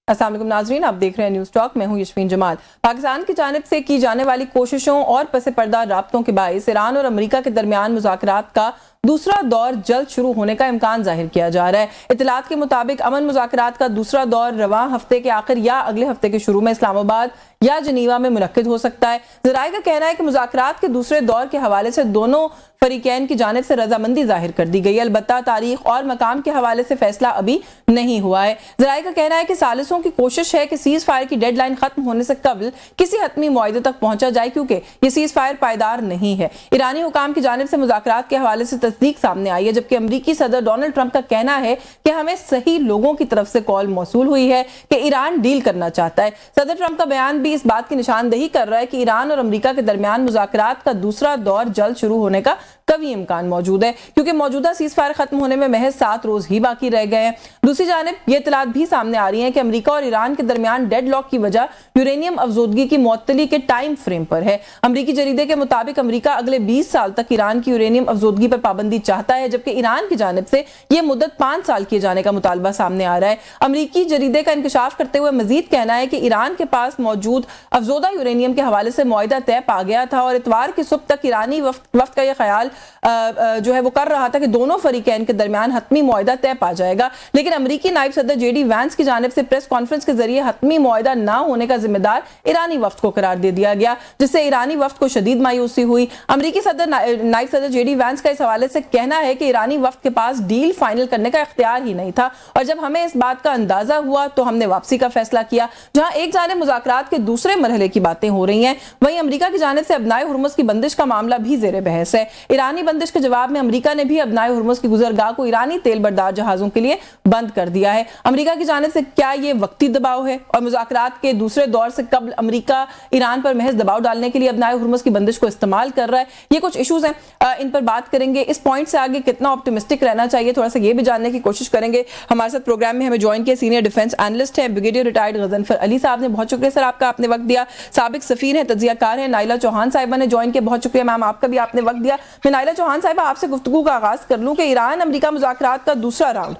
अस्सलाम वालेकुम नाज़रीन, आप देख रहे हैं न्यूज़ टॉक। मैं हूं यशवीन जमाल। पाकिस्तान की जानिब से की जाने वाली कोशिशों और पसे पर्दा राब्तों के बाइस ईरान और अमेरिका के दरमियान मुज़ाकरात का दूसरा दौर जल्द शुरू होने का इम्कान जाहिर किया जा रहा है। इत्तलात के मुताबिक अमन मुज़ाकरात का दूसरा दौर रवां हफ्ते के आखिर या अगले हफ्ते के शुरू में इस्लामाबाद या जनीवा में मुनक्किद हो सकता है। ज़राए का कहना है कि मुज़ाकरात के दूसरे दौर के हवाले से दोनों फरीकैन की जानिब से रजामंदी जाहिर कर दी गई है। अलबत्ता तारीख और मकाम के हवाले से फैसला अभी नहीं हुआ है। ज़राए का कहना है कि सालिसों की कोशिश है कि सीज फायर की डेडलाइन खत्म होने से कबल किसी हतमी मुआहदे तक पहुंचा जाए, क्योंकि ये सीज फायर पायदार नहीं है। ईरानी हुकाम की जानिब से मुज़ाकरात के हवाले से तस्दीक सामने आई है, जबकि अमरीकी सदर डोनाल्ड ट्रंप का कहना है कि हमें सही लोगों की तरफ से कॉल मौसूल हुई है कि ईरान डील करना चाहता है। सदर ट्रंप का बयान भी इस बात की निशानदेही कर रहा है कि ईरान और अमरीका के दरमियान मुज़ाकरात का दूसरा दौर जल्द शुरू होने का कभी इम्कान मौजूद है, क्योंकि मौजूदा सीज फायर खत्म होने में महज 7 रोज ही बाकी रह गए हैं। दूसरी जानिब ये इत्तलात भी सामने आ रही हैं कि अमेरिका और ईरान के दरमियान डेडलॉक की वजह यूरेनियम अफजोदगी की मुअत्तली के टाइम फ्रेम पर है। अमरीकी जरीदे के मुताबिक अमरीका अगले 20 साल तक ईरान की यूरेनियम अफजोदगी पर पाबंदी चाहता है, जबकि ईरान की जानिब से यह मुद्दत 5 साल किए जाने का मुतालबा सामने आ रहा है। अमरीकी जरीदे का इंकशाफ करते हुए मजीद कहना है कि ईरान के पास मौजूद अफजोदा यूरेनियम के हवाले से मुआहदा तय पा गया था और इतवार की सुबह तक ईरानी वफ्द का यह ख्याल जो है वो कर रहा था कि दोनों फरीकैन के दरमियान हतमी मुआहदा तय पा जाएगा। लेकिन अमरीकी नायब सदर जेडी वैंस की जानिब से प्रेस कॉन्फ्रेंस के जरिए हतमी मुआहदा ना होने का जिम्मेदार ईरानी वफ्द को करार दे दिया गया, जिससे ईरानी वफ्द को शदीद मायूसी हुई। अमरीकी सदर नायब सदर जेडी वैंस का इस हवाले से कहना है कि ईरानी वफ्द के पास डील फाइनल करने का इख्तियार ही नहीं था, और जब हमें इस बात का अंदाजा हुआ तो हमने वापसी का फैसला किया। जहां एक जानिब मुज़ाकरात के दूसरे मरहले की बातें हो रही हैं, वहीं अमरीका की जानिब से अबनाए हुर्मुज़ की बंदिश का मामला भी जेर बहस है। ईरानी बंदिश के जवाब में अमेरिका ने भी अबनाए हुर्मुज़ की गुजरगाह को ईरानी तेल बरदार जहाजों के लिए बंद कर दिया है। अमेरिका की जानिब से क्या ये वक्ती दबाव है, और मुज़ाकरात के दूसरे दौर से कबल अमेरिका ईरान पर महज दबाव डालने के लिए अबनाए हुर्मुज़ की बंदिश को इस्तेमाल कर रहा है? ये कुछ इशूज हैं, इन पर बात करेंगे। इस पॉइंट से आगे कितना ऑप्टिमिस्टिक रहना चाहिए, थोड़ा सा ये भी जानने की कोशिश करेंगे। हमारे साथ प्रोग्राम में हमें ज्वाइन किया सीनियर डिफेंस एनालिस्ट है ब्रिगेडियर रिटायर्ड गजनफर अली साहब ने। बहुत शुक्रिया सर आपका, आपने वक्त दिया। साबिक सफीर है, तज्जियाकार है, नाइला चौहान साहिबा ने ज्वाइन किया। बहुत शुक्रिया मैम, आपका भी, आपने वक्त दिया। मैं नाइला चौहान साहिबा आपसे गुफ्तगू का आगाज कर लूं कि ईरान अमेरिका मुज़ाकरात का दूसरा राउंड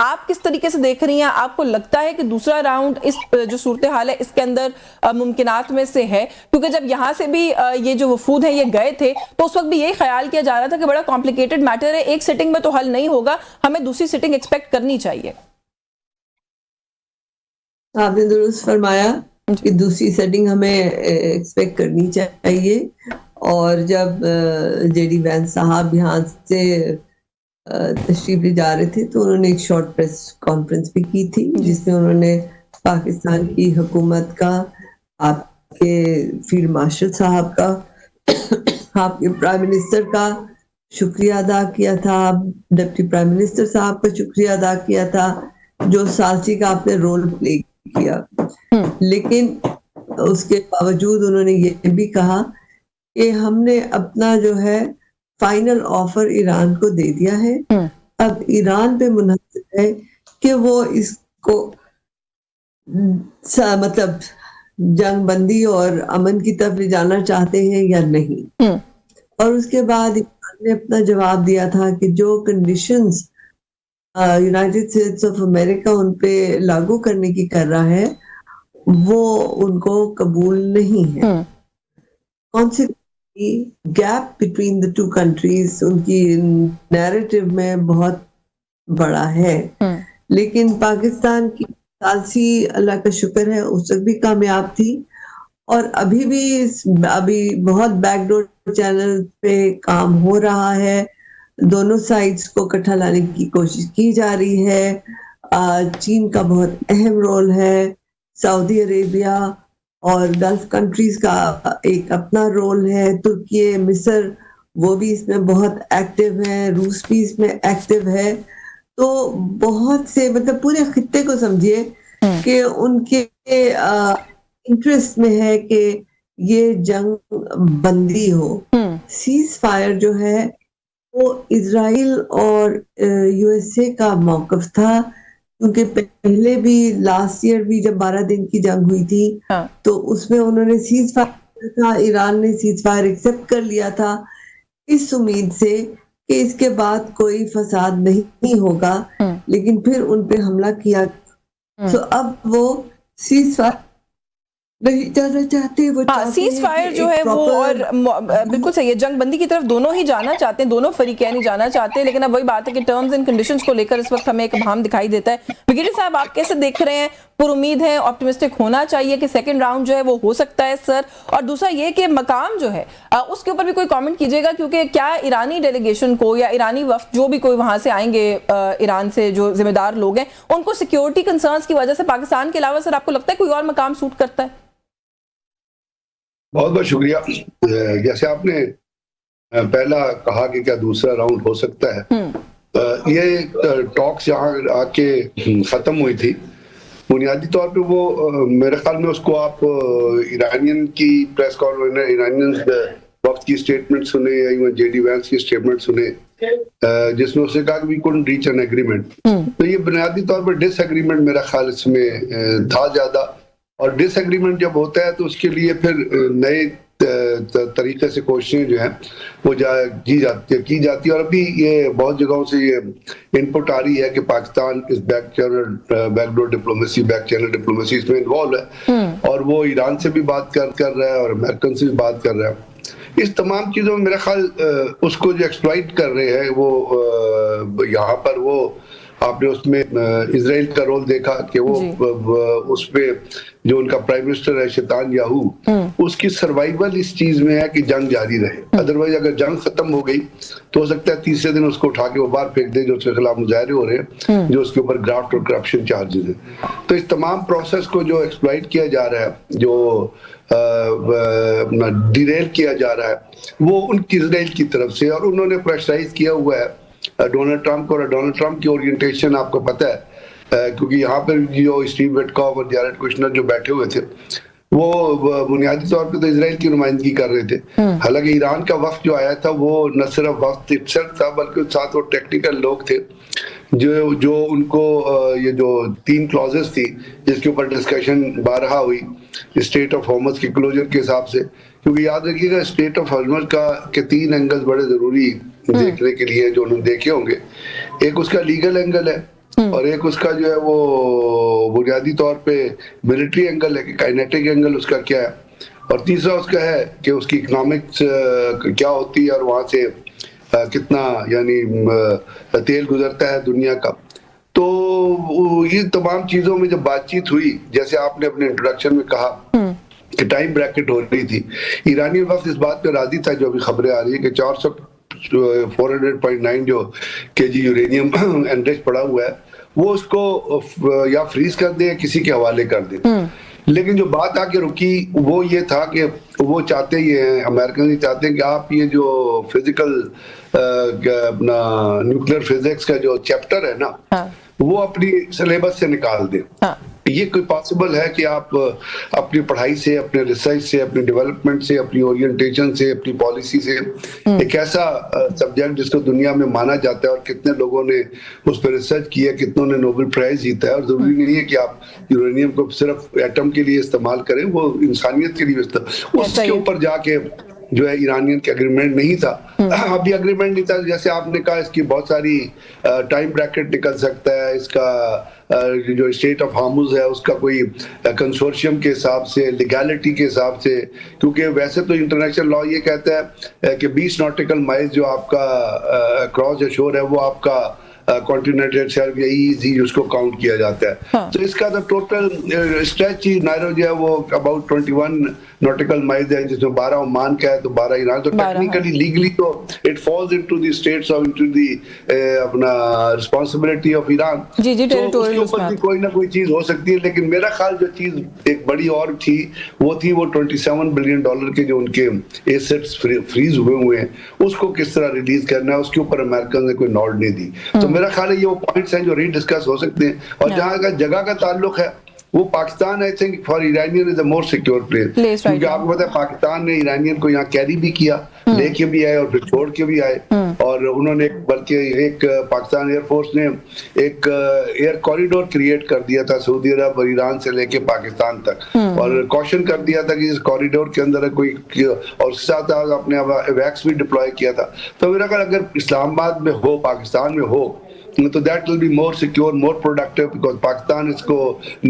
आप किस तरीके से देख रही हैं? आपको लगता है कि दूसरा राउंड इस जो सूरत हाल है इसके अंदर मुमकिनात में से है? क्योंकि जब यहाँ से भी ये जो वफूद है ये गए थे तो उस वक्त भी यही ख्याल किया जा रहा था कि बड़ा कॉम्प्लिकेटेड मैटर है, एक सिटिंग में तो हल नहीं होगा, हमें दूसरी सिटिंग एक्सपेक्ट करनी चाहिए। आपने दुरुस्त फरमाया कि दूसरी सेटिंग हमें एक्सपेक्ट करनी चाहिए। और जब जेडी वैंस साहब यहाँ से तशरीफ ले जा रहे थे तो उन्होंने एक शॉर्ट प्रेस कॉन्फ्रेंस भी की थी, जिसमें उन्होंने पाकिस्तान की हुकूमत का, आपके फील्ड मार्शल साहब का, आपके प्राइम मिनिस्टर का शुक्रिया अदा किया था, डिप्टी प्राइम मिनिस्टर साहब का शुक्रिया अदा किया था, जो सालसी का आपने रोल प्ले किया। लेकिन उसके बावजूद उन्होंने ये भी कहा कि हमने अपना जो है फाइनल ऑफर ईरान को दे दिया है, अब ईरान पे मुनहसर है कि वो इसको मतलब जंग बंदी और अमन की तरफ ले जाना चाहते हैं या नहीं। और उसके बाद ईरान ने अपना जवाब दिया था कि जो conditions United states of America उन पे लागू करने की कर रहा है वो उनको कबूल नहीं है। कौन सी gap between the two countries उनकी नैरेटिव में बहुत बड़ा है। लेकिन पाकिस्तान की सालसी, अल्लाह का शुक्र है, उस वक्त भी कामयाब थी, और अभी बहुत बैकडोर चैनल पे काम हो रहा है, दोनों साइड्स को इकट्ठा लाने की कोशिश की जा रही है। चीन का बहुत अहम रोल है, सऊदी अरेबिया और गल्फ कंट्रीज का एक अपना रोल है, तुर्की, मिस्र वो भी इसमें बहुत एक्टिव है, रूस भी इसमें एक्टिव है। तो बहुत से मतलब पूरे खित्ते को समझिए कि उनके इंटरेस्ट में है कि ये जंग बंदी हो। सीज फायर जो है वो इजराइल और यूएसए का मौकफ था, क्योंकि पहले भी लास्ट ईयर भी जब 12 दिन की जंग हुई थी तो उसमें उन्होंने सीज फायर था, ईरान ने सीज फायर एक्सेप्ट कर लिया था इस उम्मीद से कि इसके बाद कोई फसाद नहीं होगा। लेकिन फिर उन पे हमला किया तो अब वो सीज फायर नहीं जाना चाहते, वो हाँ, सीज फायर जो है वो, और बिल्कुल सही है, जंग बंदी की तरफ दोनों ही जाना चाहते हैं, दोनों फरीकैन जाना चाहते हैं, लेकिन अब वही बात है कि टर्म्स एंड कंडीशंस को लेकर इस वक्त हमें एक भाम दिखाई देता है। ब्रिगेडियर साहब, आप कैसे देख रहे हैं? पुरुमीद है, ऑप्टिमिस्टिक होना चाहिए कि सेकंड राउंड जो है वो हो सकता है सर? और दूसरा ये कि मकाम जो है उसके ऊपर भी कोई कमेंट कीजिएगा, क्योंकि क्या ईरानी डेलीगेशन को या ईरानी वफ्द जो भी कोई वहां से आएंगे, ईरान से जो जिम्मेदार लोग हैं, उनको सिक्योरिटी कंसर्न्स की वजह से पाकिस्तान के अलावा सर आपको लगता है कोई और मकाम सूट करता है? बहुत बहुत शुक्रिया। जैसे आपने पहला कहा कि क्या दूसरा राउंड हो सकता है, ये टॉक्स यहाँ आके खत्म हुई थी। बुनियादी तौर पे वो मेरे ख्याल में उसको आप ईरानियन की प्रेस कॉन्फ्रेंस, ईरानियन वक्त की स्टेटमेंट सुने या जेडी वैंस की स्टेटमेंट सुने, जिसमें उसने कहा कि we couldn't reach an agreement. तो ये बुनियादी तौर पर डिसएग्रीमेंट मेरा ख्याल इसमें था ज्यादा, और डिसएग्रीमेंट जब होता है तो उसके लिए फिर नए तरीके से कोशिशें जो है वो की जाती है। और अभी ये बहुत जगहों से ये इनपुट आ रही है कि पाकिस्तान इस backdoor diplomacy, back channel diplomacy इसमें इन्वॉल्व है, और वो ईरान से भी बात कर रहा है और अमेरिकन से भी बात कर रहा है। इस तमाम चीजों में मेरा ख्याल उसको जो एक्सप्लॉइट कर रहे हैं वो यहाँ पर वो आपने उसमें इजराइल का रोल देखा कि वो उसमें जो उनका प्राइम मिनिस्टर है शैतान याहू, उसकी सर्वाइवल इस चीज में है कि जंग जारी रहे। अदरवाइज अगर जंग खत्म हो गई तो हो सकता है तीसरे दिन उसको उठा के वो बाहर फेंक दे जो उसके खिलाफ मुजाहरे हो रहे हैं, जो उसके ऊपर ग्राफ्ट और करप्शन चार्जेस हैं। तो इस तमाम प्रोसेस को जो एक्सप्लॉइट किया जा रहा है, जो डिरेल किया जा रहा है, वो उनकी इजराइल की तरफ से, और उन्होंने प्रेशराइज किया हुआ है डोनाल्ड ट्रंप को। और डोनाल्ड ट्रंप की ओरिएंटेशन आपको पता है, क्योंकि यहाँ पर जो स्टीव विटकॉफ और जैरेड कुशनर जो बैठे हुए थे वो बुनियादी तौर पे तो इजराइल की नुमाइंदगी कर रहे थे। हालांकि ईरान का वक्त जो आया था वो न सिर्फ वक्त इटसेल्फ था, बल्कि साथ वो टेक्निकल लोग थे जो उनको ये जो 3 क्लॉजेस थी जिसके ऊपर डिस्कशन बारहा हुई स्टेट ऑफ हॉर्मज के क्लोजर के हिसाब से। क्योंकि याद रखिएगा स्टेट ऑफ हॉर्मज के 3 एंगल्स बड़े जरूरी देखने के लिए जो उन्होंने देखे होंगे। एक उसका लीगल एंगल है, और एक उसका जो है वो बुनियादी तौर पे मिलिट्री एंगल है कि काइनेटिक एंगल उसका क्या है, और तीसरा उसका है कि उसकी इकोनॉमिक्स क्या होती है और वहां से कितना यानी तेल गुजरता है दुनिया का। तो ये तमाम चीजों में जब बातचीत हुई, जैसे आपने अपने इंट्रोडक्शन में कहा कि टाइम ब्रैकेट हो रही थी, ईरानी वक्त इस बात पे राजी था, जो अभी खबरें आ रही है कि 400.9 जो केजी यूरेनियम एनरिच पड़ा हुआ है वो उसको या फ्रीज कर दे या किसी के हवाले कर दे। लेकिन जो बात आके रुकी वो ये था कि वो चाहते ही हैं, अमेरिकन चाहते हैं कि आप ये जो फिजिकल अपना न्यूक्लियर फिजिक्स का जो चैप्टर है ना, वो अपनी सिलेबस से निकाल दें। ये कोई पॉसिबल है कि आप अपनी पढ़ाई से, अपने रिसर्च से, अपनी डेवलपमेंट से, अपनी ओरिएंटेशन से, अपनी पॉलिसी से एक ऐसा सब्जेक्ट जिसको दुनिया में माना जाता है और कितने लोगों ने उस पर रिसर्च किया, कितनों ने नोबेल प्राइज जीता है, और जरूरी नहीं है कि आप यूरेनियम को सिर्फ एटम के लिए इस्तेमाल करें, वो इंसानियत के लिए उसके ऊपर जाके जो है ईरानियन का एग्रीमेंट नहीं था। अभी एग्रीमेंट नहीं था, जैसे आपने कहा इसकी बहुत सारी टाइम ब्रैकेट निकल सकता है, इसका जो स्टेट ऑफ हार्मुज है उसका कोई कंसोर्शियम के हिसाब से, लीगैलिटी के हिसाब से, क्योंकि वैसे तो इंटरनेशनल लॉ ये कहता है कि 20 नॉटिकल माइल्स जो आपका क्रॉस द शोर है वो आपका कॉन्टिनेंटल शेल्फ या ईजी उसको काउंट किया जाता है। तो इसका तो टोटल स्ट्रेच ही नायरो जो है वो अबाउट 21 नॉटिकल माइल्स है, जिसमें 12 ओमान का है तो 12 ईरान। तो टेक्निकली लीगली तो it falls into the states of into the अपना रिस्पांसिबिलिटी ऑफ ईरान। तो उसके ऊपर भी कोई ना कोई चीज हो सकती है, लेकिन मेरा ख्याल जो चीज एक बड़ी और थी वो $27 बिलियन के जो उनके एसेट्स फ्रीज हुए हैं उसको किस तरह रिलीज करना है, उसके ऊपर अमेरिकन ने कोई नॉड नहीं दी। तो मेरा ख्याल है ये वो पॉइंट्स हैं जो रीडिस्कस हो सकते हैं। और जहां का जगह का ताल्लुक है वो Pakistan, I think for Iranian is a more secure place, क्योंकि आपको पता है पाकिस्तान ने ईरानियन को यहाँ कैरी भी किया, लेके भी आए और फिर छोड़ के भी आए, और उन्होंने बल्कि एक पाकिस्तान एयरफोर्स ने एक एयर कॉरिडोर क्रिएट कर दिया था सऊदी अरब और ईरान से लेके पाकिस्तान तक, और कॉशन कर दिया था कि इस कॉरिडोर के अंदर कोई, और साथ अपने वैक्स भी डिप्लॉय किया था। तो मेरा ख्याल अगर इस्लामाबाद में हो, पाकिस्तान में हो तो that will be more secure, more productive, because Pakistan ने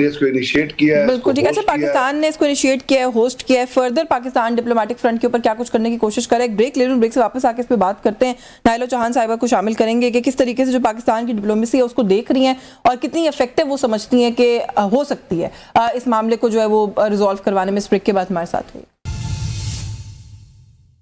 इसको इनिशिएट किया है। बिल्कुल ठीक है। अच्छा, पाकिस्तान ने इसको इनिशिएट किया है, होस्ट किया है, फर्दर पाकिस्तान डिप्लोमेटिक फ्रंट के ऊपर क्या कुछ करने की कोशिश करे? एक ब्रेक ले लूं, ब्रेक से वापस आके इस पे बात करते हैं। नाइला चौहान साहिबा को शामिल करेंगे कि किस तरीके से जो पाकिस्तान की डिप्लोमेसी है उसको देख रही हैं और कितनी इफेक्टिव वो समझती हैं कि हो सकती है इस मामले को जो है वो रिजॉल्व करवाने में। इस ब्रेक के बाद हमारे साथ हुई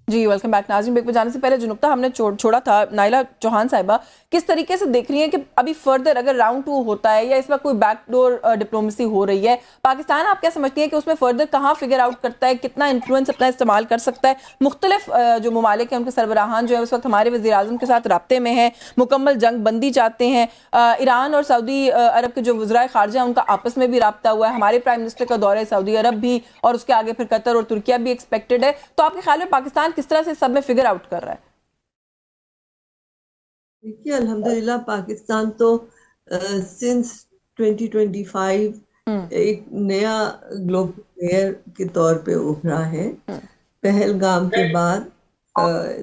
जी। वेलकम बैक नाज़रीन। ब्रेक पे जाने से पहले जो नुकता हमने छोड़ा था, नाइला चौहान साहिबा किस तरीके से देख रही हैं कि अभी फर्दर अगर राउंड 2 होता है या इस वक्त कोई बैकडोर डिप्लोमेसी हो रही है, पाकिस्तान आप क्या समझती हैं कि उसमें फर्दर कहाँ फिगर आउट करता है, कितना इन्फ्लुएंस अपना इस्तेमाल कर सकता है? मुख्तलिफ जो ममालिक हैं उनके सरबराहान जो है उस वक्त हमारे वज़ीर आज़म के साथ राब्ते में हैं, मुकम्मल जंग बंदी चाहते हैं। ईरान और सऊदी अरब के जो वज़राए ख़ारजा उनका आपस में भी राब्ता हुआ है। हमारे प्राइम मिनिस्टर का दौरा सऊदी अरब भी और उसके आगे फिर कतर और तुर्किया भी एक्सपेक्टेड है। तो आपके ख्याल में पाकिस्तान किस तरह से सब में फिगर आउट कर रहा है? देखिए, अल्हम्दुलिल्लाह पाकिस्तान तो सिंस 2025 एक नया ग्लोबल प्लेयर के तौर पे उभरा है। पहलगाम के बाद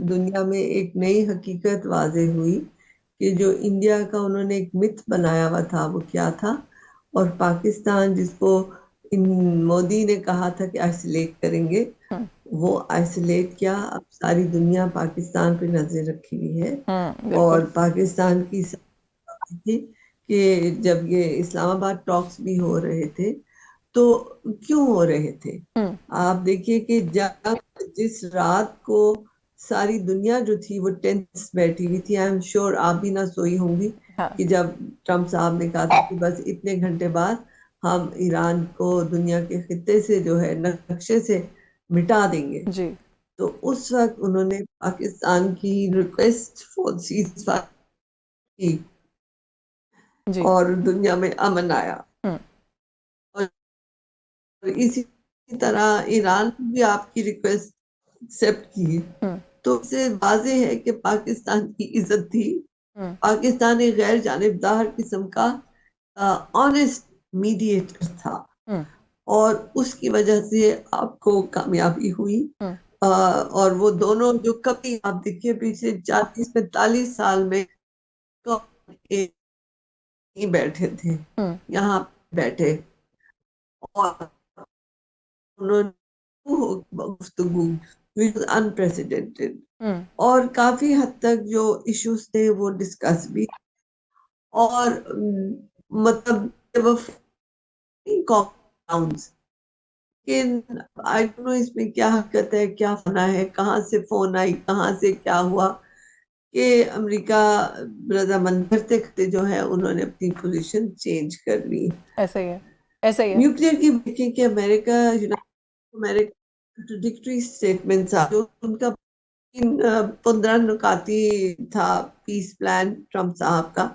दुनिया में एक नई हकीकत वाज़े हुई कि जो इंडिया का उन्होंने एक मिथ बनाया हुआ था वो क्या था, और पाकिस्तान जिसको मोदी ने कहा था कि आइसोलेट करेंगे, वो आइसोलेट क्या, अब सारी दुनिया पाकिस्तान पे नजर रखी हुई है। और पाकिस्तान की थी कि जब ये इस्लामाबाद टॉक्स भी हो रहे थे तो क्यों हो रहे थे, आप देखिए कि जब जिस रात को सारी दुनिया जो थी वो टेंस बैठी हुई थी। आई एम श्योर आप भी ना सोई होंगी कि जब ट्रम्प साहब ने कहा था कि बस इतने घंटे बाद हम ईरान को दुनिया के खित्ते से जो है नक्शे से मिटा देंगे जी। तो उस वक्त उन्होंने पाकिस्तान की रिक्वेस्ट फॉर सीज़फायर की और दुनिया में अमन आया। और इसी तरह ईरान भी आपकी रिक्वेस्ट एक्सेप्ट की। तो इससे वाज़े है कि पाकिस्तान की इज्जत थी। पाकिस्तान एक गैर जानिबदार किस्म का ऑनेस्ट मीडिएटर था और उसकी वजह से आपको कामयाबी हुई। और वो दोनों जो कभी आप देखिए पिछले 40-45 साल में तो नहीं बैठे थे, यहाँ बैठे और उन्होंने गुफ्तगू अनप्रेसिडेंटेड और काफी हद तक जो इश्यूज थे वो डिस्कस भी और मतलब आई डोंट नो इसमें क्या हकीकत है, क्या फना है, कहाँ से फोन आई, कहाँ से क्या हुआ कि अमेरिका रजामंद करते करते जो है उन्होंने अपनी पोजीशन चेंज कर ली। ऐसा ही है, ऐसा ही है। न्यूक्लियर की देखें कि अमेरिका कंट्राडिक्टरी स्टेटमेंट्स जो उनका 15 नुकाती था पीस प्लान ट्रम्प साहब का,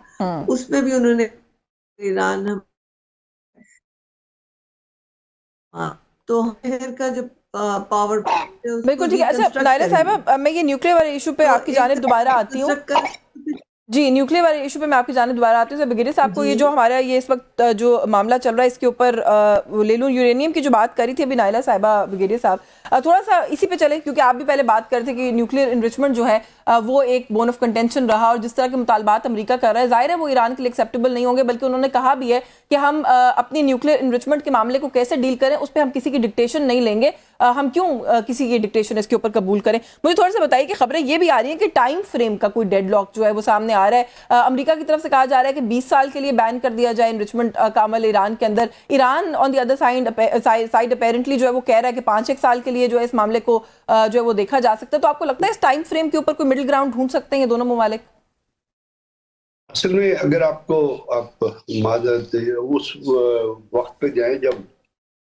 उसमें भी उन्होंने ईरान तो का जो पावर बिल्कुल ठीक है। अच्छा नायरा साहिबा, मैं ये न्यूक्लियर वाले इशू पे आपकी जानिब दोबारा आती हूँ जी। न्यूक्लियर वाले इशू पे मैं आपकी जानिब दोबारा आती हूँ। ब्रिगेडियर साहब को ये जो हमारा ये इस वक्त जो मामला चल रहा है इसके ऊपर ले लूँ, यूरेनियम की जो बात करी थी अभी नाइला साहिबा, ब्रिगेडियर साहब थोड़ा सा इसी पे चले क्योंकि आप भी पहले बात कर रहे थे कि न्यूक्लियर इनरिचमेंट जो है वो एक बोन ऑफ कंटेंशन रहा और जिस तरह के मुतालबात अमेरिका कर रहा है जाहिर है वो ईरान के लिए एक्सेप्टेबल नहीं होंगे, बल्कि उन्होंने कहा भी है कि हम अपनी न्यूक्लियर इनरिचमेंट के मामले को कैसे डील करें उस पर हम किसी की डिक्टेशन नहीं लेंगे, हम क्यों किसी की डिक्टेशन इसके ऊपर कबूल करें। मुझे थोड़ा सा बताइए कि खबरें ये भी आ रही हैं कि टाइम फ्रेम का कोई डेडलॉक जो है वो सामने आ रहा है। अमेरिका की तरफ से कहा जा रहा है कि 20 साल के लिए बैन कर दिया जाए इनरिचमेंट का अमल ईरान के अंदर। Iran on the other side apparently जो है वो कह रहा है कि 5-1 साल के लिए जो है इस मामले को जो है वो देखा जा सकता है। तो आपको लगता है इस टाइम फ्रेम के ऊपर कोई मिडिल ग्राउंड ढूंढ सकते हैं ये दोनों ममालिक? असल में अगर आप माजरत उस वक्त पे जाएं जब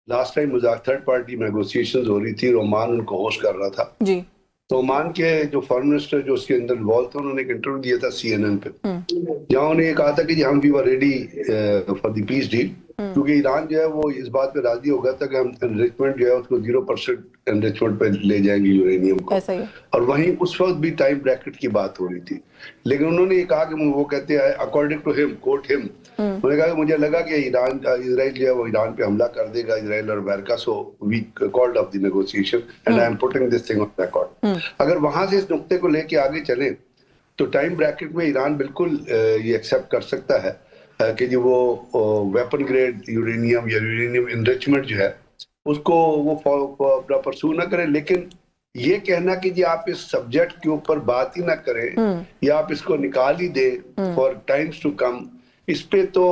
last time third party negotiations हो रही थी, ओमान उनको होस्ट कर रहा था जी। तो ओमान के जो फॉरेन मिनिस्टर जो उसके अंदर इन्वॉल्व थे उन्होंने एक इंटरव्यू दिया था CNN पे, जहां उन्होंने ये कहा था कि हम we were ready for the peace deal, क्योंकि ईरान जो है वो इस बात पे राजी हो गया था कि हम एनरिचमेंट जो है उसको 0% एनरिचमेंट पे ले जाएंगे यूरेनियम को। और वहीं उस वक्त भी टाइम ब्रैकेट की बात हो रही थी, लेकिन उन्होंने ये कहा कि वो कहते हैं according to him, quote him, उन्होंने कहा कि मुझे लगा कि इजराइल जो है वो ईरान पे हमला कर देगा, इजराइल और America, so we called off the negotiation and I am putting this thing on record. अगर वहां से इस नुक्ते को लेके आगे चले तो टाइम ब्रैकेट में ईरान बिल्कुल ये एक्सेप्ट कर सकता है कि जो वो वेपन ग्रेड यूरेनियम या यूरेनियम इनरिचमेंट जो है उसको वो अपना परसू ना करें। लेकिन ये कहना कि जी आप इस सब्जेक्ट के ऊपर बात ही ना करें या आप इसको निकाल ही दें फॉर टाइम्स टू कम, इस पे तो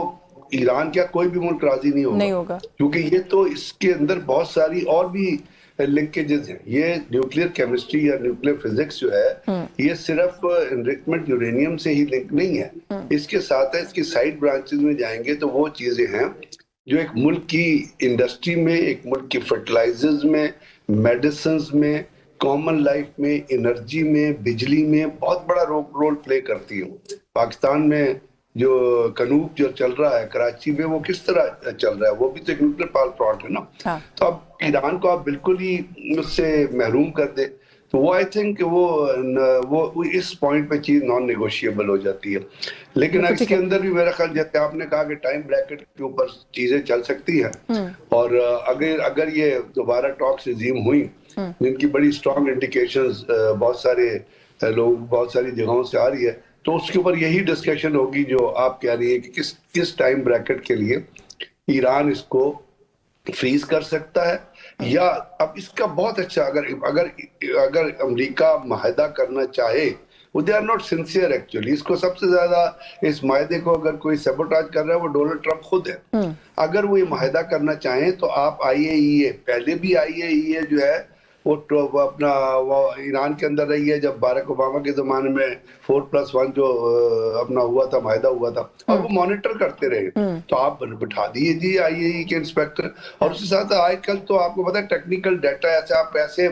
ईरान क्या कोई भी मुल्क राजी नहीं होगा क्योंकि ये तो इसके अंदर बहुत सारी और भी लिंकेजेस हैं। ये न्यूक्लियर केमिस्ट्री या न्यूक्लियर फिजिक्स जो है ये सिर्फ एनरिचमेंट यूरेनियम से ही लिंक नहीं है, इसके साथ है इसकी साइड ब्रांचेस में जाएंगे तो वो चीजें हैं जो एक मुल्क की इंडस्ट्री में, एक मुल्क की फर्टिलाइजर्स में, मेडिसिन में, कॉमन लाइफ में, एनर्जी में, बिजली में बहुत बड़ा रोल प्ले करती है। पाकिस्तान में जो कनूक जो चल रहा है कराची में वो किस तरह चल रहा है, वो भी तो एक न्यूक्लियर पावर प्लांट है ना। हाँ। तो अब ईरान को आप बिल्कुल ही उससे महरूम कर दे तो वो आई थिंक वो इस पॉइंट पे चीज नॉन नेगोशिएबल हो जाती है। लेकिन इसके अंदर भी मेरा ख्याल जैसे आपने कहा कि टाइम ब्रैकेट के ऊपर चीजें चल सकती हैं और अगर ये दोबारा टॉक्स रिज्यूम हुई जिनकी बड़ी स्ट्रॉन्ग इंडिकेशंस बहुत सारे लोग बहुत सारी जगहों से आ रही है तो उसके ऊपर यही डिस्कशन होगी जो आप कह रही है कि किस टाइम ब्रैकेट के लिए ईरान इसको फ्रीज कर सकता है या अब इसका बहुत अच्छा अगर अमेरिका माहिदा करना चाहे वो they are not sincere actually. इसको सबसे ज्यादा इस माहिदे को अगर कोई सबोटाज कर रहा है वो डोनाल्ड ट्रंप खुद है। अगर वो ये माहिदा करना चाहें तो आप IAEA पहले भी IAEA जो है वो अपना वो ईरान के अंदर रही है जब बाराक ओबामा के जमाने में 4+1 जो अपना हुआ था माहिदा हुआ था और वो मॉनिटर करते रहे। तो आप बिठा दीजिए IAEA के इंस्पेक्टर और उसके साथ आजकल तो आपको पता है टेक्निकल डाटा ऐसे आप ऐसे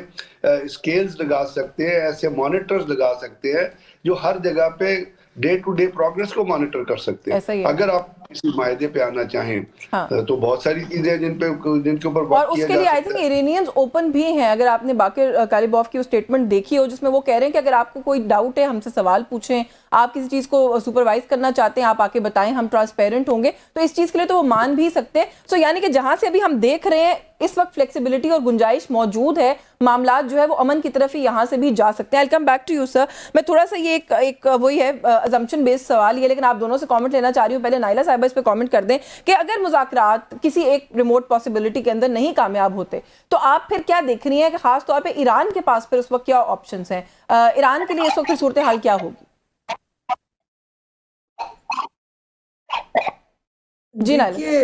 स्केल्स लगा सकते हैं, ऐसे मॉनिटर्स लगा सकते हैं जो हर जगह पे डे टू डे प्रोग्रेस को मॉनिटर कर सकते हैं। अगर आप किसी मायदे पे आना चाहें तो बहुत सारी चीजें जिनके ऊपर और उसके लिए आई थिंक इरानियंस ओपन भी हैं। अगर आपने बाकिर कालिबॉफ की वो स्टेटमेंट देखी हो जिसमें वो कह रहे हैं कि अगर आपको कोई डाउट है हमसे सवाल पूछें, आप किसी चीज को सुपरवाइज करना चाहते हैं आप आके बताएं, हम ट्रांसपेरेंट होंगे, तो इस चीज के लिए तो वो मान भी सकते हैं। सो यानी कि जहां से अभी हम देख रहे हैं इस वक्त फ्लेक्सिबिलिटी और गुंजाइश मौजूद है, मामला जो है वो अमन की तरफ ही यहां से भी जा सकते हैं। I come back to you sir. मैं थोड़ा सा ये एक वही है अजम्पशन बेस्ड सवाल ये, लेकिन आप दोनों से कमेंट लेना चाह रही हूँ। पहले नाइला साहिबा इस पे कमेंट कर दें कि अगर मुज़ाकरात किसी एक रिमोट पॉसिबिलिटी के अंदर नहीं कामयाब होते तो आप फिर क्या देख रही हैं कि खास तौर पे ईरान के पास फिर उस वक्त क्या ऑप्शंस हैं, ईरान के लिए इस वक्त सूरत हाल क्या होगी? जी देखिए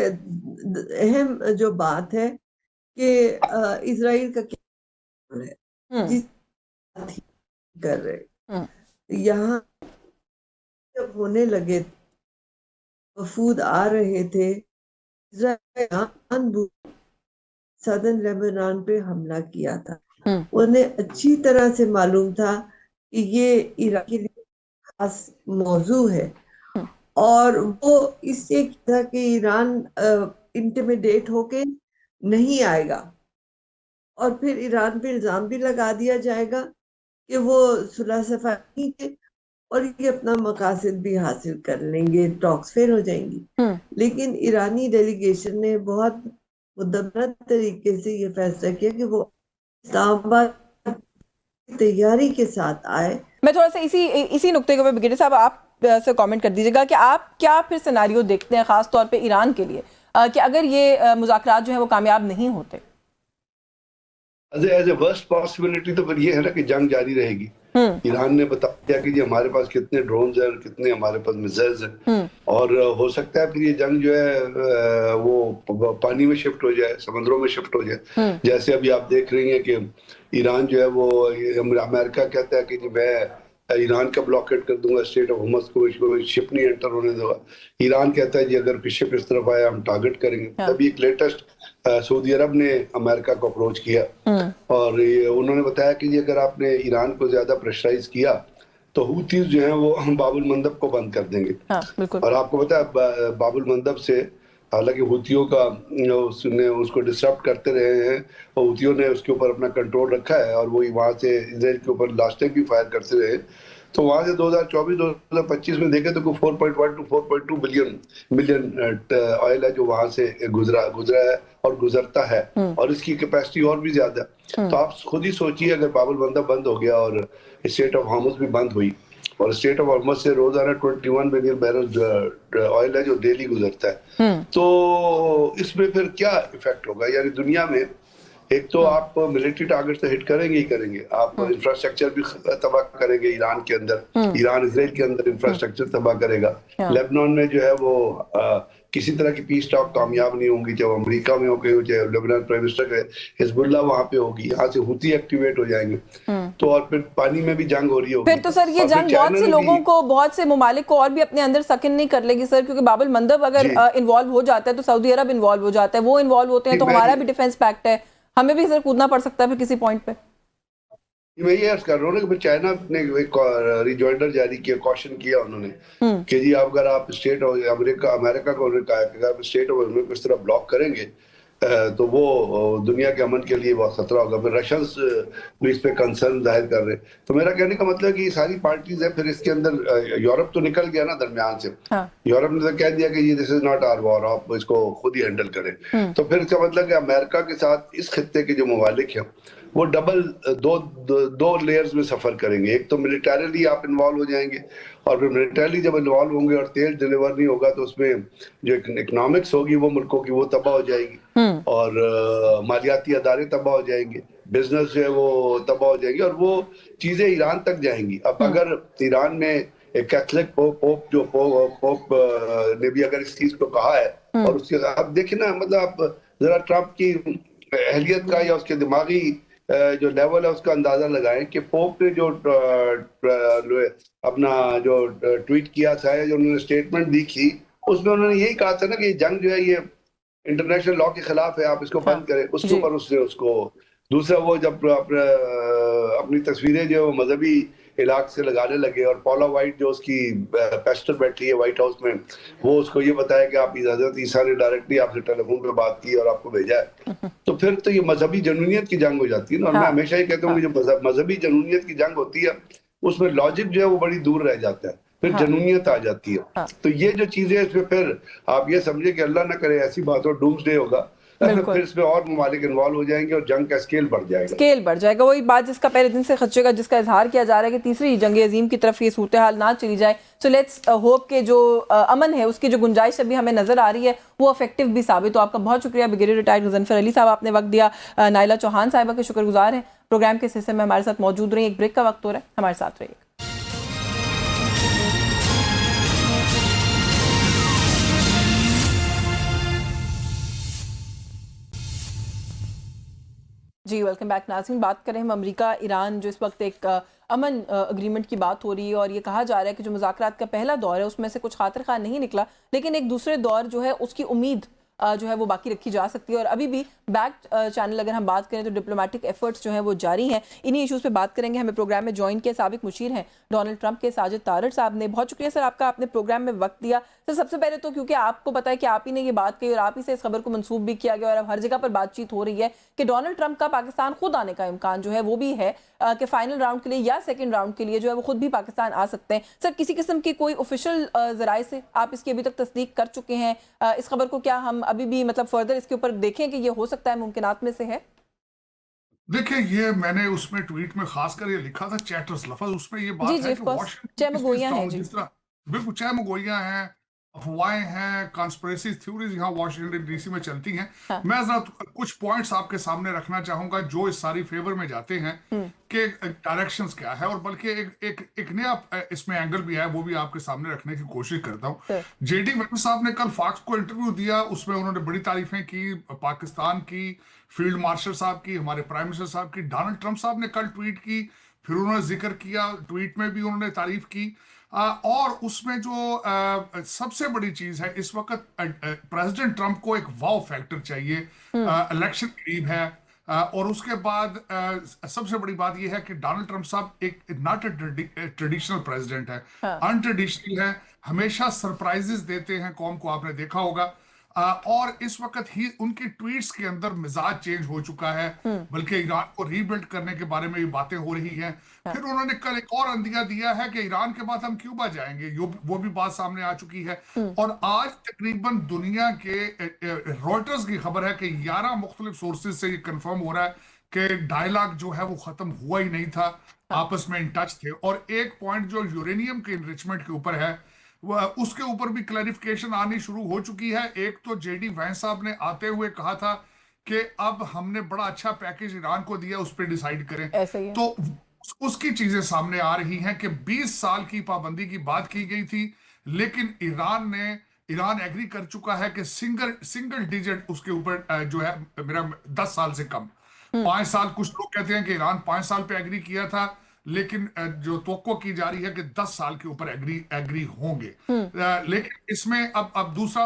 अहम जो बात है कि इजराइल का क्या है जिस कर रहे यहाँ जब होने लगे वफूद आ रहे थे सदर्न लेबनान पे हमला किया था। उन्हें अच्छी तरह से मालूम था कि ये ईरान के लिए खास मौजू है और वो इससे था कि ईरान इंटिमिडेट होके नहीं आएगा और फिर ईरान पे इल्जाम भी लगा दिया जाएगा कि वो सुलह सफाई के और ये अपना मकासद भी हासिल कर लेंगे, टॉक्स फेल हो जाएंगी। लेकिन ईरानी डेलीगेशन ने बहुत मुद्दत तरीके से ये फैसला किया कि वो इस्लामाबाद तैयारी के साथ आए। मैं थोड़ा सा इसी नुक्ते के ऊपर ब्रिगेडियर साहब आप से कमेंट कर दीजिएगा कि आप क्या फिर सिनेरियो देखते हैं खास तौर पे ईरान के लिए कि अगर ये मुज़ाकरात जो है वो कामयाब नहीं होते? एज ए वर्स्ट पॉसिबिलिटी तो फिर ये है ना कि जंग जारी रहेगी। ईरान ने बता दिया कि जी हमारे पास कितने ड्रोन्स हैं, कितने हमारे पास मिसाइल्स हैं और हो सकता है फिर ये जंग जो है वो पानी में शिफ्ट हो जाए, समुद्रों में शिफ्ट हो जाए। जैसे अभी आप देख रही हैं कि ईरान जो है वो अमेरिका कहता है कि जी मैं ईरान का ब्लॉकेट कर दूंगा, स्टेट ऑफ होमस को शिप नहीं एंटर होने दूंगा। ईरान कहता है जी अगर शिप इस तरफ आया हम टारगेट करेंगे। अभी एक लेटेस्ट सऊदी अरब ने अमेरिका को अप्रोच किया और उन्होंने बताया कि जी अगर आपने ईरान को ज्यादा प्रेशराइज किया तो हूतीज जो है वो बाबुल मंदब को बंद कर देंगे। और आपको पता है बाबुल मंदब से हालांकि हूतियों का उसने उसको डिस्टर्ब करते रहे हैं और हूतियों ने उसके ऊपर अपना कंट्रोल रखा है और वो वहां से इजराइल के ऊपर लास्ट टाइम भी फायर करते रहे। तो वहां से 2024-2025 में देखे तो 4.1 to 4.2 मिलियन ऑयल है जो वहां से गुजरा है और गुजरता है और इसकी कैपेसिटी और भी ज्यादा है। तो आप खुद ही सोचिए अगर बाबुल मंदब बंद हो गया और स्टेट ऑफ हॉर्मुज भी बंद हुई और स्टेट ऑफ हॉर्मज से रोजाना 21 मिलियन बैरल ऑयल है जो डेली गुजरता है। तो इसमें फिर क्या इफेक्ट होगा, यानी दुनिया में एक तो आप मिलिट्री टारगेट तो हिट करेंगे ही करेंगे, आप इंफ्रास्ट्रक्चर भी तबाह करेंगे ईरान के अंदर, ईरान इसराइल के अंदर इंफ्रास्ट्रक्चर तबाह करेगा। लेबनान में जो है वो किसी तरह की पीस टॉक कामयाब नहीं होंगी, चाहे अमेरिका में हो गई, चाहे लेबनान प्राइम मिनिस्टर के हिजबुल्लाह वहां पे होगी, यहाँ से हुती एक्टिवेट हो जाएंगे। तो और फिर पानी में भी जंग हो रही होगी। फिर तो सर ये जंग बहुत से लोगों को, बहुत से ममालिक को और भी अपने अंदर सकिन नहीं कर लेगी सर, क्योंकि बाबुल मंदब अगर इन्वॉल्व हो जाता है तो सऊदी अरब इन्वॉल्व हो जाता है, वो इन्वॉल्व होते हैं तो हमारा भी डिफेंस पैक्ट है, हमें भी सर कूदना पड़ सकता है फिर किसी पॉइंट पे। मैं ये अर्ज कर रहा हूँ कि चाइना ने एक रिजॉइंडर जारी किया, कॉशन किया उन्होंने कि जी अगर आप स्टेट ऑफ अमेरिका को उन्होंने कहा कि अगर स्टेट ऑफ अमेरिका को इस तरह ब्लॉक करेंगे तो वो दुनिया के अमन के लिए बहुत खतरा होगा। फिर रशियंस भी इस पे कंसर्न जाहिर कर रहे। तो मेरा कहने का मतलब कि ये सारी पार्टीज है, फिर इसके अंदर यूरोप तो निकल गया ना दरमियान से। यूरोप ने तो कह दिया कि ये this is not our war, आप इसको खुद ही हैंडल करें। तो फिर इसका मतलब कि अमेरिका के साथ इस खित्ते के जो ममालिक हैं वो डबल दो लेयर्स में सफर करेंगे। एक तो मिलिटरीली आप इन्वॉल्व हो जाएंगे, और फिर मिलिटरीली जब इन्वॉल्व होंगे और तेल डिलीवर नहीं होगा तो उसमें जो इकोनॉमिक्स होगी वो मुल्कों की वो तबाह हो जाएगी, और मालियाती अदारे तबाह हो जाएंगे, बिजनेस जो है वो तबाह हो जाएगी, और वो चीजें ईरान तक जाएंगी। अब अगर ईरान में एक कैथलिक पोप ने भी अगर इस चीज को कहा है, और उसके आप देखिए ना, मतलब आप जरा ट्रंप की अहलियत का या उसके दिमागी जो लेवल है उसका अंदाजा लगाएं कि पोप ने जो अपना जो ट्वीट किया था, जो उन्होंने स्टेटमेंट दी थी, उसमें उन्होंने यही कहा था ना कि जंग जो है ये इंटरनेशनल लॉ के खिलाफ है, आप इसको बंद करें। उसके ऊपर उसने उसको दूसरा वो जब अपनी तस्वीरें जो मजहबी इलाके से लगाने लगे, और पॉला वाइट जो उसकी पेस्टर बैठी है व्हाइट हाउस में, वो उसको ये बताया कि आप हजरत ईसा ने डायरेक्टली आपसे टेलीफोन पे बात की और आपको भेजा है। तो फिर तो ये मजहबी जनूनियत की जंग हो जाती है ना। और मैं हमेशा ये कहता हूँ कि जो मजहबी जनूनियत की जंग होती है उसमें लॉजिक जो है वो बड़ी दूर रह जाता है, फिर जनूनियत आ जाती है। तो ये जो चीजें इसमें फिर आप ये समझे कि अल्लाह ना करे ऐसी बात हो, डूम्सडे होगा, फिर इसमें और ममालिक इन्वॉल्व हो जाएंगे और जंग का स्केल बढ़ जाएगा। वही बात जिसका पहले दिन से खदशे का जिसका इजहार किया जा रहा है कि तीसरी जंग अजीम की तरफ ये सूरत हाल ना चली जाए। सो लेट्स होप के जो अमन है उसकी जो गुंजाइश अभी हमें नजर आ रही है वो इफेक्टिव भी साबित हो। आपका बहुत शुक्रिया ब्रिगेडियर रिटायर्ड गजनफर अली साहब, आपने वक्त दिया। नाइला चौहान साहिबा के शुक्रगुजार हैं, प्रोग्राम के इस हिस्से में हमारे साथ मौजूद रही। एक ब्रेक का वक्त हो रहा है, हमारे साथ रहिए। जी वेलकम बैक नाज़रीन। बात करें हम अमेरिका ईरान, जो इस वक्त एक अमन अग्रीमेंट की बात हो रही है, और ये कहा जा रहा है कि जो मुज़ाकरात का पहला दौर है उसमें से कुछ खातिर खा नहीं निकला, लेकिन एक दूसरे दौर जो है उसकी उम्मीद जो है वो बाकी रखी जा सकती है। और अभी भी बैक चैनल अगर हम बात करें तो डिप्लोमेटिक एफर्ट्स जो हैं वो जारी हैं। इन्हीं इश्यूज़ पे बात करेंगे। हमें प्रोग्राम में ज्वाइन किया साबिक मुशीर हैं डोनाल्ड ट्रंप के साजिद तारड़ साहब ने। बहुत शुक्रिया सर आपका, आपने प्रोग्राम में वक्त दिया। सर सबसे पहले तो क्योंकि आपको पता है कि आप ही ने ये बात कही और आप ही से इस खबर को मंसूब भी किया गया और अब हर जगह पर बातचीत हो रही है कि डोनाल्ड ट्रंप का पाकिस्तान खुद आने का इम्कान जो है वो भी है कि फाइनल राउंड के लिए या सेकेंड राउंड के लिए जो है वो खुद भी पाकिस्तान आ सकते हैं। सर किसी किस्म की कोई ऑफिशियल जराए से आप इसकी अभी तक तस्दीक कर चुके हैं इस खबर को? क्या हम अभी भी मतलब फर्दर इसके ऊपर देखें कि ये हो सकता है, मुमकिनात में से है? देखिए, ये मैंने उसमें ट्वीट में खासकर ये लिखा था, चैटर्स लफ्ज, उसमें ये बात है कि वाशिंगटन जिस तरह बिल्कुल चहमगोइयां हैं, अफवाहें हैं, कॉन्स्पिरेसी थ्योरीज यहाँ वाशिंगटन डीसी में चलती हैं। मैं जरा कुछ पॉइंट्स आपके सामने रखना चाहूंगा जो इस सारी फेवर में जाते हैं कि डायरेक्शंस क्या है, और बल्कि एक नया इसमें एंगल भी है, वो भी आपके सामने रखने की कोशिश करता हूँ। जेडी वेंस साहब ने कल फॉक्स को इंटरव्यू दिया, उसमें उन्होंने बड़ी तारीफें की पाकिस्तान की, फील्ड मार्शल साहब की, हमारे प्राइम मिनिस्टर साहब की। डोनाल्ड ट्रंप साहब ने कल ट्वीट की, फिर उन्होंने जिक्र किया, ट्वीट में भी उन्होंने तारीफ की। और उसमें जो सबसे बड़ी चीज है, इस वक्त प्रेसिडेंट ट्रंप को एक वाव फैक्टर चाहिए, इलेक्शन करीब है, और उसके बाद सबसे बड़ी बात यह है कि डोनाल्ड ट्रंप साहब एक नॉट ए ट्रेडिशनल प्रेसिडेंट है, अनट्रेडिशनल है, हमेशा सरप्राइजेस देते हैं कौम को, आपने देखा होगा। और इस वक्त ही उनकी ट्वीट्स के अंदर मिजाज चेंज हो चुका है, बल्कि ईरान को रीबिल्ड करने के बारे में भी बातें हो रही हैं। फिर उन्होंने कल एक और अंदिया दिया है कि ईरान के बाद हम क्यूबा जाएंगे, वो भी बात सामने आ चुकी है। और आज तकरीबन दुनिया के रॉयटर्स की खबर है कि 11 मुख्तलिफ सोर्सेज से ये कंफर्म हो रहा है कि डायलॉग जो है वो खत्म हुआ ही नहीं था, आपस में इन टच थे। और एक पॉइंट जो यूरेनियम के इनरिचमेंट के ऊपर है, उसके ऊपर भी क्लैरिफिकेशन आनी शुरू हो चुकी है। एक तो जेडी वैंस साहब ने आते हुए कहा था कि अब हमने बड़ा अच्छा पैकेज ईरान को दिया, उस पर डिसाइड करें। ऐसा ही है। तो उसकी चीजें सामने आ रही हैं कि 20 साल की पाबंदी की बात की गई थी, लेकिन ईरान एग्री कर चुका है कि सिंगल डिजिट उसके ऊपर जो है मेरा 10 साल से कम, 5 साल। कुछ लोग कहते हैं कि ईरान 5 साल पे एग्री किया था, लेकिन जो तवक्को की जा रही है कि 10 साल के ऊपर एग्री होंगे। लेकिन इसमें अब दूसरा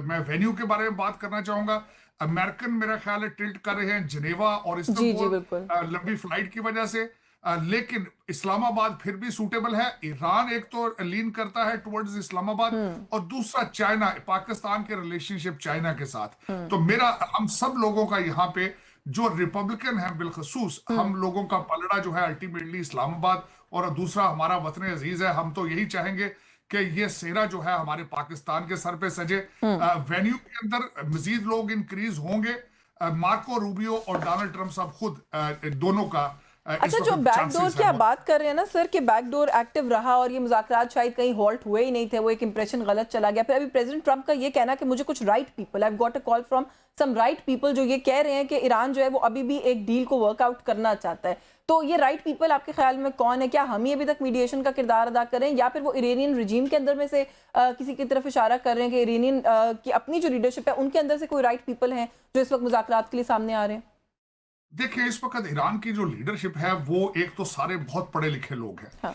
मैं वेन्यू के बारे में बात करना चाहूंगा। अमेरिकन मेरा ख्याल है टिल्ट कर रहे हैं जिनेवा और इस्तांबुल बिल्कुल। लंबी फ्लाइट की वजह से। लेकिन इस्लामाबाद फिर भी सूटेबल है। ईरान एक तो लीन करता है टुवर्ड्स इस्लामाबाद, और दूसरा चाइना, पाकिस्तान के रिलेशनशिप चाइना के साथ। तो हम सब लोगों का यहाँ पे जो रिपब्लिकन है बिलखसूस, हम लोगों का पलड़ा जो है अल्टीमेटली इस्लामाबाद, और दूसरा हमारा वतन अजीज है। हम तो यही चाहेंगे कि ये सेहरा जो है हमारे पाकिस्तान के सर पे सजे। वेन्यू के अंदर मजीद लोग इंक्रीज होंगे। मार्को रूबियो और डोनाल्ड ट्रंप साहब खुद दोनों का अच्छा, जो बैकडोर की आप बात कर रहे हैं ना सर, कि बैकडोर एक्टिव रहा और ये मुज़ाकरात शायद कहीं हॉल्ट हुए ही नहीं थे, वो एक इंप्रेशन गलत चला गया। फिर अभी प्रेसिडेंट ट्रंप का ये कहना कि मुझे कुछ right people, I have got a call from some right people, जो ये कह रहे हैं कि ईरान जो है वो अभी भी एक डील को वर्कआउट करना चाहता है। तो ये राइट पीपल आपके ख्याल में कौन है? क्या हम ही अभी तक मीडिएशन का किरदार अदा कर रहे हैं, या फिर वो इरानियन रिजीम के अंदर में से किसी की तरफ इशारा कर रहे हैं कि इरानियन की अपनी जो लीडरशिप है उनके अंदर से कोई राइट पीपल हैं जो इस वक्त मुज़ाकरात के लिए सामने आ रहे हैं? देखिए, इस वक्त ईरान की जो लीडरशिप है वो एक तो सारे बहुत पढ़े लिखे लोग हैं।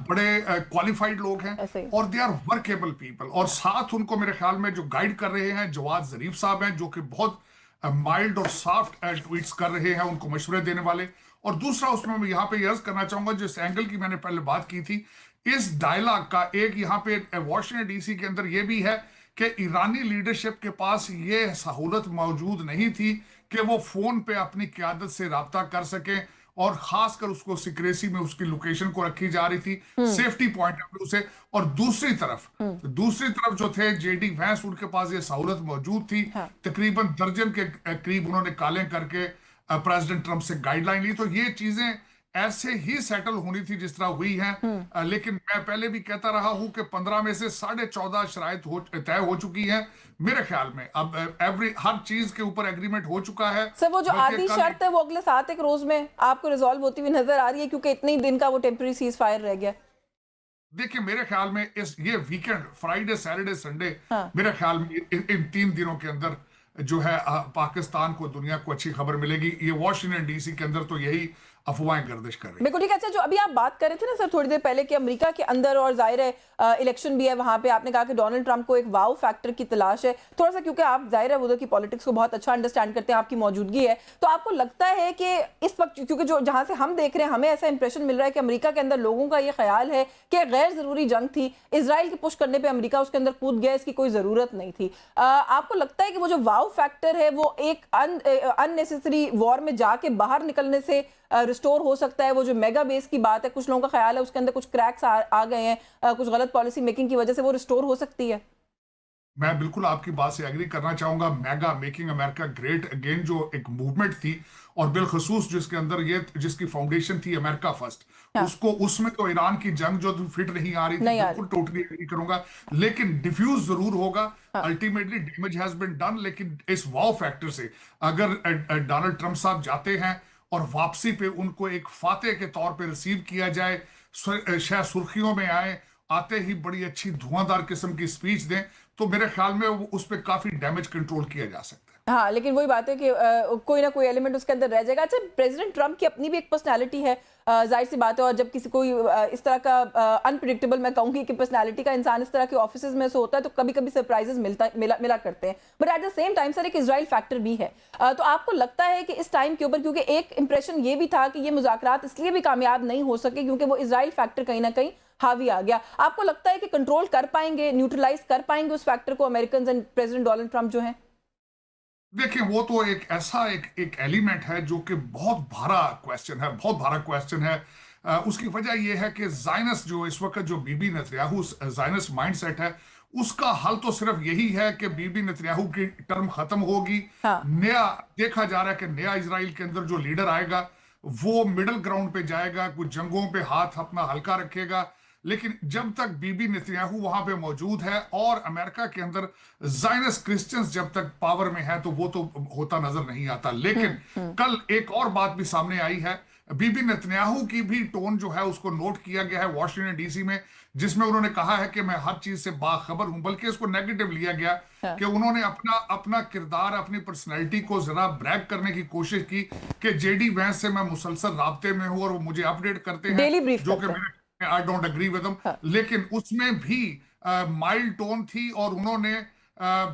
बड़े क्वालिफाइड लोग हैं, और दे आर वर्केबल पीपल। और साथ उनको मेरे ख्याल में जो गाइड कर रहे हैं जवाद जरीफ साहब हैं, जो कि बहुत माइल्ड और सॉफ्ट ट्वीट्स कर रहे हैं, उनको मशवरे देने वाले। और दूसरा उसमें मैं यहाँ पे अर्ज करना चाहूंगा, जिस एंगल की मैंने पहले बात की थी, इस डायलॉग का एक यहाँ पे वॉशिंगटन डीसी के अंदर ये भी है कि ईरानी लीडरशिप के पास ये सहूलत मौजूद नहीं थी कि वो फोन पे अपनी क़यादत से राब्ता कर सके, और खासकर उसको सिक्रेसी में उसकी लोकेशन को रखी जा रही थी सेफ्टी पॉइंट ऑफ व्यू से। और दूसरी तरफ जो थे जेडी वैंस, उनके पास ये सहूलत मौजूद थी। तकरीबन दर्जन के करीब उन्होंने कालें करके प्रेसिडेंट ट्रंप से गाइडलाइन ली। तो ये चीजें ऐसे ही सेटल होनी थी जिस तरह हुई हैं। लेकिन मैं पहले भी कहता रहा हूं कि 15 में से 14.5 शराइत तय हो चुकी हैं मेरे ख्याल में। अब हर चीज के ऊपर एग्रीमेंट हो चुका है। सर, वो जो आधी शर्त है वो अगले 7-1 रोज में आपको रिजॉल्व होती हुई नजर आ रही है, क्योंकि इतने ही दिन का वो टेम्पररी सीज फायर रह गया। देखिए, मेरे ख्याल में ये वीकेंड, फ्राइडे, सैटरडे, संडे, मेरे ख्याल में इन 3 दिनों के अंदर जो है पाकिस्तान को, दुनिया को अच्छी खबर मिलेगी। ये वॉशिंगटन डीसी के अंदर तो यही अफवाहें गर्दिश कर रही है। बिल्कुल ठीक है। अच्छा, जो अभी आप बात कर रहे थे ना सर थोड़ी देर पहले कि अमेरिका के अंदर, और जाहिर है इलेक्शन भी है वहां पे, आपने कहा कि डोनाल्ड ट्रंप को एक वाव फैक्टर की तलाश है। थोड़ा सा, क्योंकि आप जाहिर है उधर की पॉलिटिक्स को बहुत अच्छा अंडरस्टैंड करते हैं, आपकी मौजूदगी है, तो आपको लगता है कि इस वक्त, क्योंकि जो जहां से हम देख रहे हैं हमें ऐसा इंप्रेशन मिल रहा है कि अमेरिका के अंदर लोगों का ये ख्याल है कि गैर जरूरी जंग थी, इसराइल के पुश करने पर अमेरिका उसके अंदर कूद गया, इसकी कोई जरूरत नहीं थी। आपको लगता है कि वो जो वाव फैक्टर है वो एक अननेसेसरी वॉर में जाके बाहर निकलने से रिस्टोर हो सकता है? वो जो मेगा बेस की बात है, कुछ लोगों का ख्याल है उसके अंदर कुछ क्रैक्स आ गए हैं, कुछ गलत पॉलिसी मेकिंग की वजह से वो रिस्टोर हो सकती है? मैं बिल्कुल आपकी बात से एग्री करना चाहूंगा। Mega making America great again जो एक मूवमेंट थी, और बिलखसूस जिसके अंदर जिसकी फाउंडेशन थी अमेरिका फर्स्ट, उसमें तो ईरान की जंग जो फिट नहीं आ रही थी, बिल्कुल टोटली एग्री करूंगा। लेकिन डिफ्यूज जरूर होगा, ultimately damage has been done. लेकिन इस वाव फैक्टर से अगर डोनाल्ड ट्रंप साहब जाते हैं और वापसी पे उनको एक फातेह के तौर पे रिसीव किया जाए, शायद सुर्खियों में आते ही बड़ी अच्छी धुआंधार किस्म की स्पीच दें, तो मेरे ख्याल में उस पर काफी डैमेज कंट्रोल किया जा सकता है। हाँ, लेकिन वही बात है कि कोई ना कोई एलिमेंट उसके अंदर रह जाएगा। अच्छा, प्रेसिडेंट ट्रंप की अपनी भी एक पर्सनालिटी है, जाहिर सी बात है, और जब किसी कोई इस तरह का अनप्रिडिक्टेबल, मैं कहूंगी कि पर्सनालिटी का इंसान इस तरह के ऑफिसेज में से होता है, तो कभी कभी सरप्राइजेस मिला करते हैं। But at the same time sir, एक इजराइल फैक्टर भी है। तो आपको लगता है कि इस टाइम के ऊपर, क्योंकि एक इंप्रेशन ये भी था कि ये मुज़ाकरात इसलिए भी कामयाब नहीं हो सके क्योंकि वो इजराइल फैक्टर कहीं ना कहीं हावी आ गया, आपको लगता है कि कंट्रोल कर पाएंगे, न्यूट्रलाइज कर पाएंगे उस फैक्टर को American and president Donald Trump जो हैं? देखिए, वो तो एक ऐसा एक एलिमेंट है जो कि बहुत भारा क्वेश्चन है। उसकी वजह यह है कि जायनस जो इस वक्त जो बीबी नेतन्याहू जायनस माइंडसेट है, उसका हल तो सिर्फ यही है कि बीबी नेतन्याहू की टर्म खत्म होगी। नया देखा जा रहा है कि नया इजराइल के अंदर जो लीडर आएगा वो मिडिल ग्राउंड पे जाएगा, कुछ जंगों पे हाथ अपना हल्का रखेगा। लेकिन जब तक बीबी नेतन्याहू वहां पे मौजूद है और अमेरिका के अंदर ज़ायनिस्ट क्रिश्चियंस जब तक पावर में है तो वो तो होता नजर नहीं आता। लेकिन कल एक और बात भी सामने आई है, बीबी नेतन्याहू की भी टोन जो है उसको नोट किया गया है वॉशिंगटन डीसी में, जिसमें उन्होंने कहा है कि मैं हर चीज से बाखबर हूं, बल्कि इसको नेगेटिव लिया गया कि उन्होंने अपना किरदार, अपनी पर्सनैलिटी को जरा ब्रैग करने की कोशिश की कि जेडी वैंस से मैं मुसलसल राब्ते में हूं और वो मुझे अपडेट करते हैं, जो कि I don't agree with them. लेकिन उसमें भी माइल्ड टोन थी और उन्होंने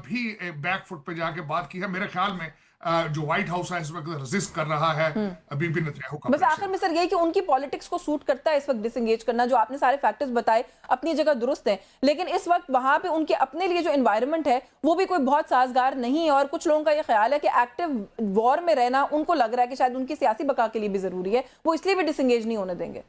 भी बैकफुट पे जाके बात की है। मेरे ख्याल में जो व्हाइट हाउस है इस वक्त रेजिस्ट कर रहा है बीबी नेतन्याहू का। बस आखिर में सर यही कि उनकी पॉलिटिक्स को सूट करता है इस वक्त डिसएंगेज करना, जो आपने सारे फैक्टर्स बताए अपनी जगह दुरुस्त है, लेकिन इस वक्त वहां पे उनके अपने लिए जो एनवायरनमेंट है वो भी कोई बहुत साजगार नहीं है। और कुछ लोगों का ये ख्याल है कि एक्टिव वॉर में रहना उनको लग रहा है कि शायद उनकी सियासी बका के लिए भी जरूरी है, वो इसलिए भी डिसएंगेज नहीं होने देंगे।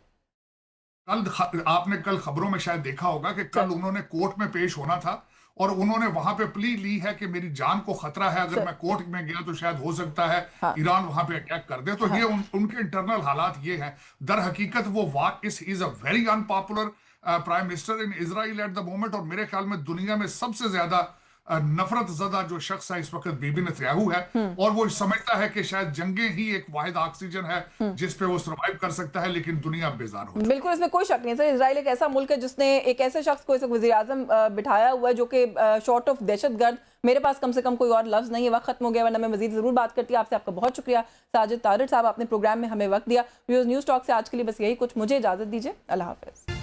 आपने कल खबरों में शायद देखा होगा कि कल उन्होंने कोर्ट में पेश होना था और उन्होंने वहां पे प्ली ली है कि मेरी जान को खतरा है, अगर मैं कोर्ट में गया तो शायद हो सकता है ईरान वहां पे अटैक कर दे। तो ये उनके इंटरनल हालात ये हैं। दर हकीकत वो is a very unpopular prime minister in Israel at the moment, और मेरे ख्याल में दुनिया में सबसे ज्यादा नफरत ज़दा जो शख्स है इस वक्त बीबी नेतन्याहू है, और वो समझता है कि शायद जंगें ही एक वाहिद ऑक्सीजन है जिस पे वो सर्वाइव कर सकता है, लेकिन दुनिया बेजार हो। बिल्कुल, इसमें कोई शक नहीं सर। इजराइल एक ऐसा मुल्क है जिसने एक ऐसे शख्स को इस वक्त वज़ीर आज़म बिठाया हुआ है जो कि शॉर्ट ऑफ दहशतगर्द, मेरे पास कम से कम कोई और लफ्ज नहीं है। वक्त खत्म हो गया, वरना मैं मजीद जरूर बात करती। आपसे आपका बहुत शुक्रिया साजिद तारिर साहब, आपने प्रोग्राम में हमें वक्त दिया। न्यूज़ टॉक से आज के लिए बस यही कुछ, मुझे इजाजत दीजिए, अल्लाह हाफिज।